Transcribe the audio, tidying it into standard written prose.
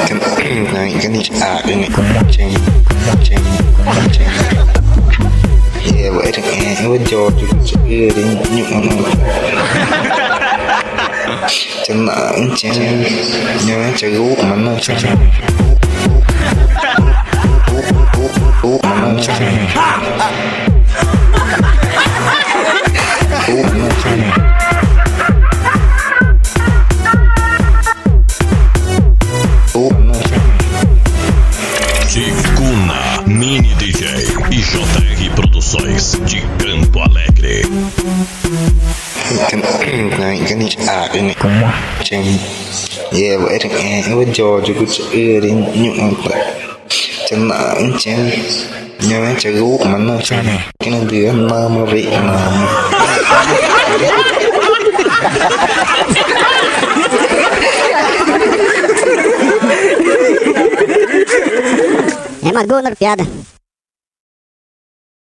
Cái này đây này trên vậy thằng em với cho chữ đi nhụng chân nặng chân nhớ chữ gú của mình nó chân gú của mình nó chân gú của mình nó chân Tikuna, Mini DJ e JR Produções de Campo Alegre. Cái này đây này trên vậy thằng em với cho chữ đi nhụng chân nặng chân nhớ chữ gú của mình nó chân cái này đứa mà vị mà É uma gol na piada.